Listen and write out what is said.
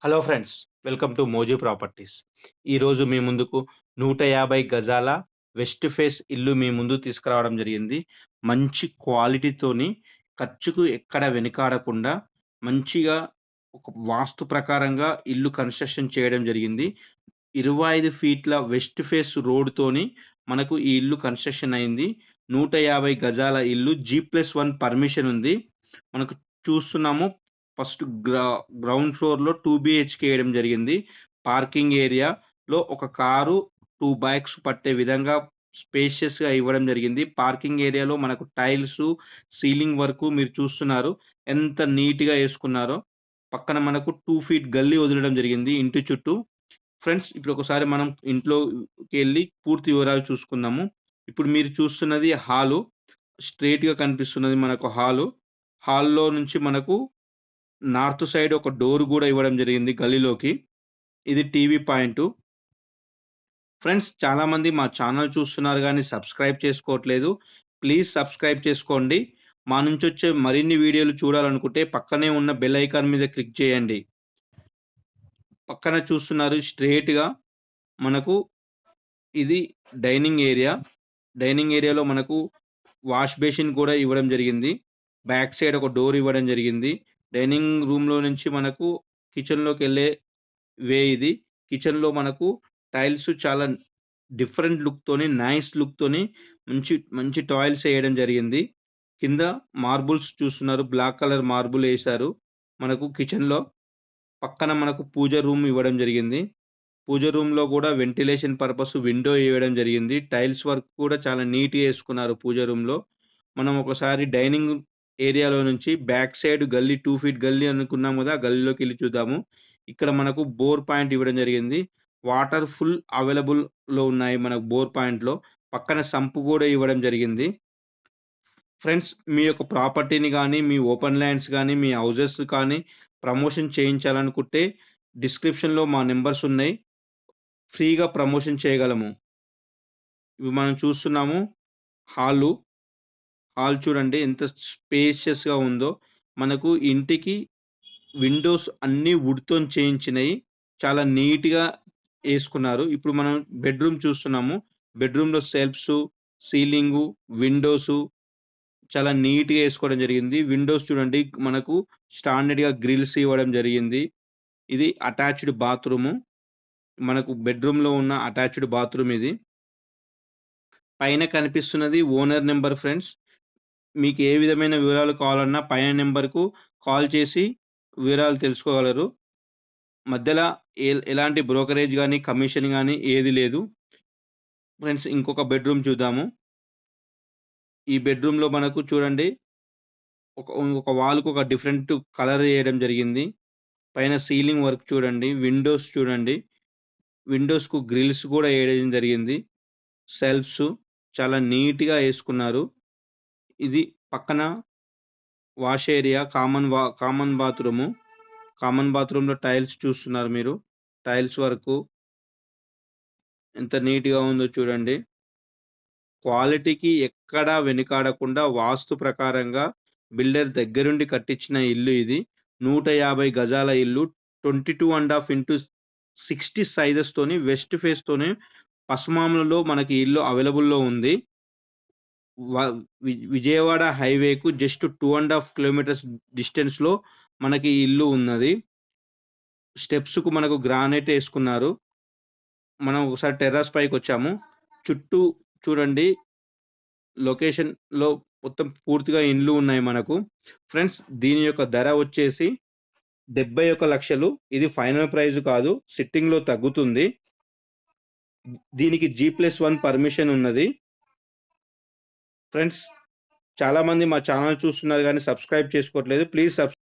Hello friends. Welcome to Moji properties. ఈరోజు మీ ముందుకు 150 గజాల వెస్ట్ ఫేస్ ఇల్లు మీ ముందుకు తీసుకురావడం జరిగింది. మంచి క్వాలిటీతోని ఖర్చుకు ఎక్కడ వెనుకాడకుండా మంచిగా ఒక వాస్తు ప్రకారంగా ఇల్లు కన్‌స్ట్రక్షన్ చేయడం జరిగింది. 25 ఫీట్ల వెస్ట్ ఫేస్ రోడ్‌తోని మనకు ఈ ఇల్లు కన్‌స్ట్రక్షన్ అయింది. 150 గజాల ఇల్లు జీ+1 పర్మిషన్ ఉంది. మనకు చూస్తున్నాము. ఫస్ట్ గ్రౌండ్ ఫ్లోర్‌లో 2 బీహెచ్‌కే ఏయడం జరిగింది. పార్కింగ్ ఏరియాలో ఒక కారు, 2 బైక్స్ పట్టే విధంగా స్పేషియస్‌గా ఇవ్వడం జరిగింది. పార్కింగ్ ఏరియాలో మనకు టైల్సు, సీలింగ్ వర్కు మీరు చూస్తున్నారు. ఎంత నీట్‌గా యేసుకున్నారో. పక్కన మనకు 2 ఫీట్ గల్లీ వదలడం జరిగింది ఇంటి చుట్టూ. ఫ్రెండ్స్, ఇప్పుడు ఒకసారి మనం ఇంట్లోకెళ్ళి పూర్తి వివరాలు చూసుకుందాము. ఇప్పుడు మీరు చూస్తున్నది హాలు. స్ట్రెయిట్‌గా కనిపిస్తున్నది మనకు హాలు. హాల్‌లో నుంచి మనకు నార్త్ సైడ్ ఒక డోర్ గూడా ఇవ్వడం జరిగింది గల్లీలోకి. ఇది టీవీ పాయింటు. ఫ్రెండ్స్, చాలామంది మా ఛానల్ చూస్తున్నారు గానీ సబ్స్క్రైబ్ చేసుకోవట్లేదు. ప్లీజ్ సబ్స్క్రైబ్ చేసుకోండి. మా నుంచొచ్చే మరిన్ని వీడియోలు చూడాలనుకుంటే పక్కనే ఉన్న బెల్ ఐకాన్ మీద క్లిక్ చేయండి. పక్కన చూస్తున్నారు స్ట్రెయిట్‌గా మనకు ఇది డైనింగ్ ఏరియా. డైనింగ్ ఏరియాలో మనకు వాష్ బేసిన్ కూడా ఇవ్వడం జరిగింది. బ్యాక్ సైడ్ ఒక డోర్ ఇవ్వడం జరిగింది. డైనింగ్ రూమ్‌లో నుంచి మనకు కిచెన్‌లోకెళ్ళే వే ఇది. కిచెన్‌లో మనకు టైల్స్ చాలా డిఫరెంట్ లుక్‌తోని, నైస్ లుక్‌తోని మంచి మంచి టాయిల్స్ ఎయడం జరిగింది. కింద మార్బుల్స్ చూస్తున్నారు. బ్లాక్ కలర్ మార్బుల్ ఎసారు. మనకు కిచెన్‌లో పక్కన మనకు పూజ రూమ్ ఇవ్వడం జరిగింది. పూజ రూమ్‌లో గూడా వెంటిలేషన్ పర్పస్ విండో ఎయడం జరిగింది. టైల్స్ వర్క్ కూడా చాలా నీట్‌గా యేసుకున్నారు పూజ రూమ్‌లో. మనం ఒకసారి డైనింగ్ ఏరియాలో నుంచి బ్యాక్ సైడ్ గల్లీ 2 ఫీట్ గల్లీ అనుకున్నాం గదా! ఆ గల్లీలోకెళ్ళి చూద్దాము. ఇక్కడ మనకు బోర్ పాయింట్ ఇవ్వడం జరిగింది. వాటర్ ఫుల్ అవైలబుల్‌లో ఉన్నాయి మనకు బోర్ పాయింట్‌లో. పక్కన సంప్ గూడా ఇవ్వడం జరిగింది. ఫ్రెండ్స్, మీ యొక్క ప్రాపర్టీని గానీ, మీ ఓపెన్ ల్యాండ్స్ గానీ, మీ హౌసెస్ కానీ ప్రమోషన్ చేయించాలనుకుంటే డిస్క్రిప్షన్‌లో మా నంబర్స్ ఉన్నాయి. ఫ్రీగా ప్రమోషన్ చేయగలము. ఇవి మనం చూస్తున్నాము హాలు. హాల్ చూడండి ఎంత స్పేషియస్‌గా ఉందో. మనకు ఇంటికి విండోస్ అన్నీ వుడ్‌తోని చేయించినయి. చాలా నీట్‌గా యేసుకున్నారు. ఇప్పుడు మనం బెడ్‌రూమ్ చూస్తున్నాము. బెడ్‌రూమ్‌లో సెల్ఫ్సు, సీలింగు, విండోసు చాలా నీట్‌గా యేసుకోవడం జరిగింది. విండోస్ చూడండి మనకు స్టాండర్డ్‌గా గ్రిల్స్ ఇవ్వడం జరిగింది. ఇది అటాచ్డ్ బాత్రూము. మనకు బెడ్‌రూమ్‌లో ఉన్న అటాచ్డ్ బాత్రూమ్ ఇది. పైన కనిపిస్తున్నది ఓనర్ నంబర్ ఫ్రెండ్స్. మీకు ఏ విధమైన వివరాలు కావాలన్నా పైన నంబర్‌కు కాల్ చేసి వివరాలు తెలుసుకోగలరు. మధ్యల ఎలాంటి బ్రోకరేజ్ గాని, కమిషన్ గాని ఏది లేదు. ఫ్రెండ్స్, ఇంకొక బెడ్‌రూమ్ చూద్దాము. ఈ బెడ్‌రూమ్‌లో మనకు చూడండి ఒక ఒక వాల్‌కి ఒక డిఫరెంట్ కలర్ ఎయడం జరిగింది. పైన సీలింగ్ వర్క్ చూడండి. విండోస్ చూడండి. విండోస్‌కు గ్రిల్స్ గూడా ఎయడం జరిగింది. షెల్ఫ్స్ చాలా నీట్‌గా యేసుకున్నారు. ఇది పక్కన wash area common bathroom. Common బాత్రూమ్‌లో టైల్స్ చూస్తున్నారు మీరు. టైల్స్ వర్కు ఎంత నీట్‌గా ఉందో చూడండి. క్వాలిటీకి ఎక్కడా వెనుకాడకుండా వాస్తు ప్రకారంగా బిల్డర్ దగ్గరుండి కట్టించిన ఇల్లు ఇది. 150 గజాల ఇల్లు. 22 ఇంటూ 60 సైజెస్‌తోని వెస్ట్ ఫేస్‌తోని పశ్చిమాంలలో మనకి ఇల్లు అవైలబుల్‌లో ఉంది. వ విజయవాడ హైవేకు జస్ట్ 2½ కిలోమీటర్స్ డిస్టెన్స్‌లో మనకి ఈ ఇల్లు ఉన్నది. స్టెప్స్‌కు మనకు గ్రానైట్ యేసుకున్నారు. మనం ఒకసారి టెర్రస్ పైకొచ్చాము. చుట్టూ చూడండి లొకేషన్‌లో మొత్తం పూర్తిగా ఇండ్లు ఉన్నాయి మనకు. ఫ్రెండ్స్, దీని యొక్క ధర వచ్చేసి 71,00,000. ఇది ఫైనల్ ప్రైస్ కాదు. సిట్టింగ్‌లో తగ్గుతుంది. దీనికి జీ+1 పర్మిషన్ ఉన్నది. ఫ్రెండ్స్, చాలామంది మా ఛానెల్ చూస్తున్నారు గానీ సబ్స్క్రైబ్ చేసుకోవట్లేదు. ప్లీజ్